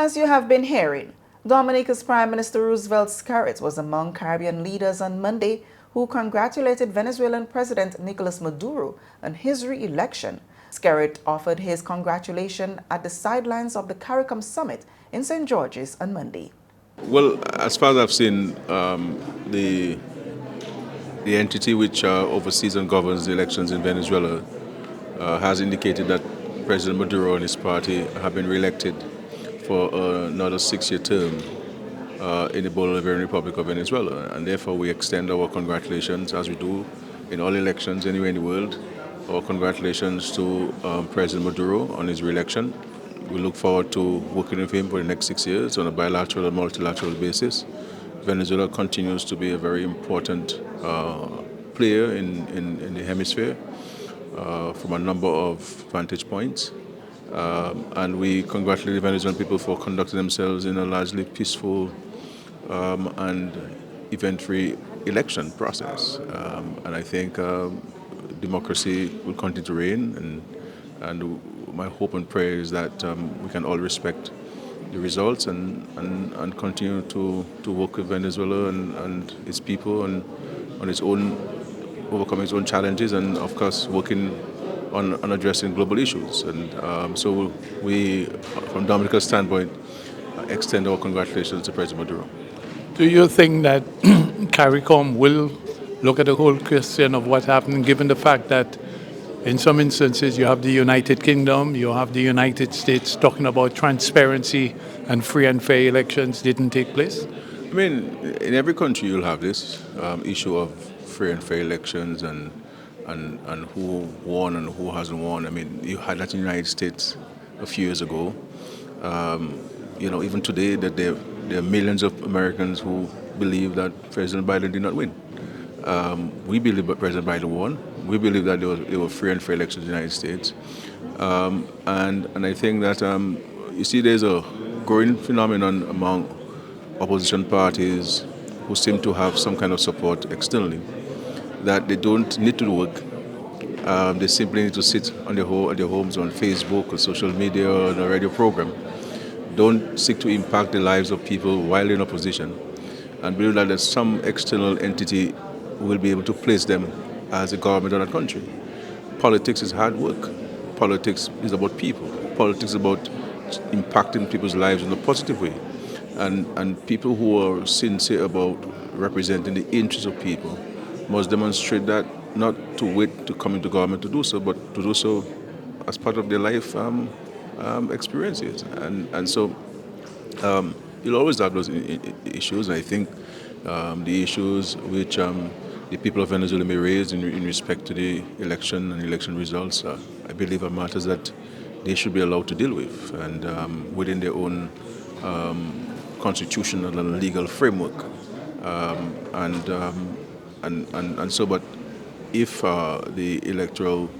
As you have been hearing, Dominica's Prime Minister Roosevelt Skerrit was among Caribbean leaders on Monday who congratulated Venezuelan President Nicolas Maduro on his re-election. Skerrit offered his congratulations at the sidelines of the CARICOM summit in St. George's on Monday. Well, as far as I've seen, the entity which oversees and governs the elections in Venezuela has indicated that President Maduro and his party have been re-elected for another 6-year term in the Bolivarian Republic of Venezuela, and therefore we extend our congratulations, as we do in all elections anywhere in the world, our congratulations to President Maduro on his re-election. We look forward to working with him for the next 6 years on a bilateral and multilateral basis. Venezuela continues to be a very important player in the hemisphere from a number of vantage points. And we congratulate the Venezuelan people for conducting themselves in a largely peaceful and event-free election process. And I think democracy will continue to reign, and my hope and prayer is that we can all respect the results and continue to work with Venezuela and its people and on its own, overcoming its own challenges, and of course working on addressing global issues. And so we, from Dominica's standpoint, extend our congratulations to President Maduro. Do you think that CARICOM will look at the whole question of what happened, given the fact that in some instances you have the United Kingdom, you have the United States talking about transparency and free and fair elections didn't take place? I mean, in every country you'll have this issue of free and fair elections and who won and who hasn't won. I mean, you had that in the United States a few years ago. Even today, that there are millions of Americans who believe that President Biden did not win. We believe that President Biden won. We believe that there were free and fair elections in the United States. And I think that, you see, there's a growing phenomenon among opposition parties who seem to have some kind of support externally, that they don't need to do work. They simply need to sit on their homes on Facebook or social media or on a radio program. Don't seek to impact the lives of people while in opposition, and believe that there's some external entity who will be able to place them as a government of that country. Politics is hard work. Politics is about people. Politics is about impacting people's lives in a positive way. And people who are sincere about representing the interests of people must demonstrate that, not to wait to come into government to do so, but to do so as part of their life experiences. And so you'll always have those issues. And I think the issues which the people of Venezuela may raise in respect to the election and election results, I believe are matters that they should be allowed to deal with, and within their own constitutional and legal framework. But if the electoral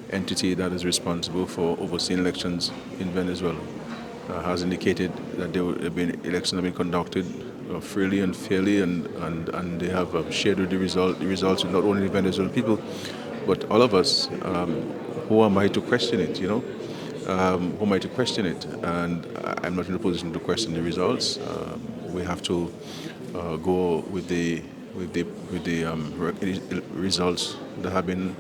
entity that is responsible for overseeing elections in Venezuela has indicated that elections have been conducted freely and fairly, and they have shared with the results with not only the Venezuelan people, but all of us, who am I to question it, who am I to question it? And I'm not in a position to question the results. We have to go with the results that have been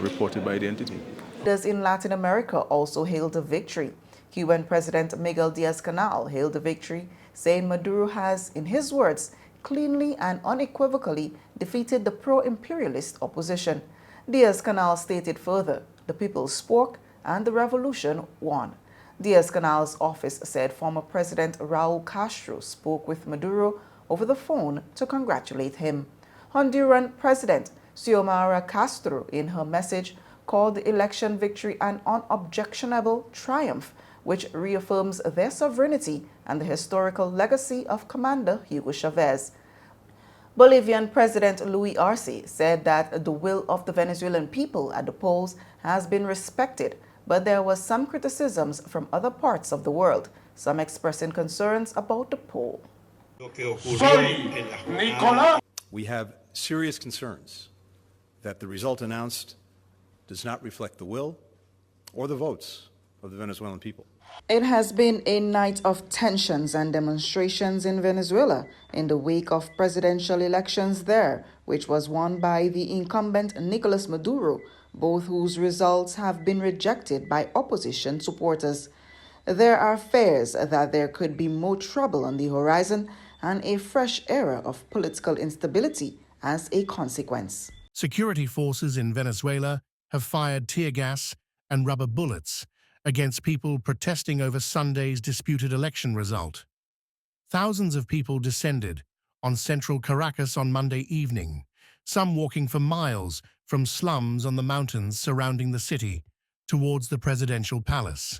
reported by the entity. Leaders in Latin America also hailed the victory. Cuban President Miguel Diaz-Canel hailed the victory, saying Maduro has, in his words, cleanly and unequivocally defeated the pro-imperialist opposition. Diaz-Canel stated further, the people spoke and the revolution won. Diaz-Canel's office said former President Raul Castro spoke with Maduro over the phone to congratulate him. Honduran President Xiomara Castro, in her message, called the election victory an unobjectionable triumph, which reaffirms their sovereignty and the historical legacy of Commander Hugo Chavez. Bolivian President Luis Arce said that the will of the Venezuelan people at the polls has been respected, but there was some criticisms from other parts of the world, some expressing concerns about the poll. We have serious concerns that the result announced does not reflect the will or the votes of the Venezuelan people. It has been a night of tensions and demonstrations in Venezuela in the wake of presidential elections there, which was won by the incumbent Nicolas Maduro, both whose results have been rejected by opposition supporters. There are fears that there could be more trouble on the horizon and a fresh era of political instability as a consequence. Security forces in Venezuela have fired tear gas and rubber bullets against people protesting over Sunday's disputed election result. Thousands of people descended on central Caracas on Monday evening, some walking for miles from slums on the mountains surrounding the city towards the presidential palace.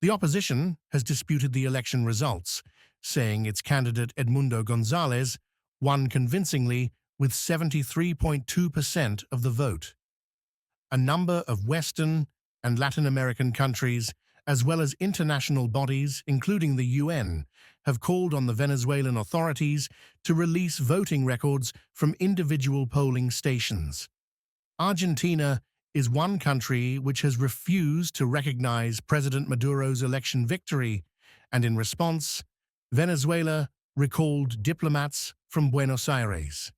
The opposition has disputed the election results, saying its candidate Edmundo González won convincingly with 73.2% of the vote. A number of Western and Latin American countries, as well as international bodies, including the UN, have called on the Venezuelan authorities to release voting records from individual polling stations. Argentina is one country which has refused to recognize President Maduro's election victory, and in response, Venezuela recalled diplomats from Buenos Aires.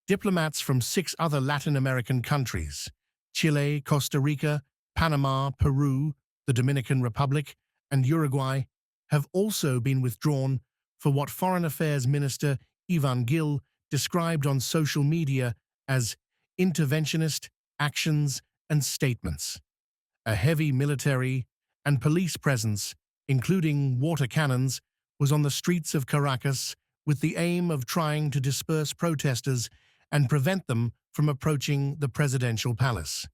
Diplomats from 6 other Latin American countries, Chile, Costa Rica, Panama, Peru, the Dominican Republic, and Uruguay, have also been withdrawn for what Foreign Affairs Minister Ivan Gil described on social media as interventionist actions and statements. A heavy military and police presence, including water cannons, was on the streets of Caracas with the aim of trying to disperse protesters and prevent them from approaching the presidential palace.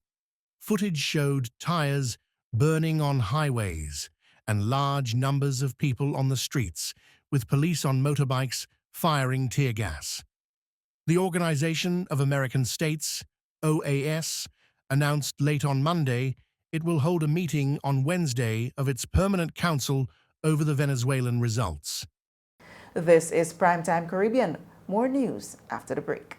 Footage showed tires burning on highways and large numbers of people on the streets, with police on motorbikes firing tear gas. The Organization of American States, OAS, announced late on Monday it will hold a meeting on Wednesday of its Permanent Council over the Venezuelan results. This is Primetime Caribbean. More news after the break.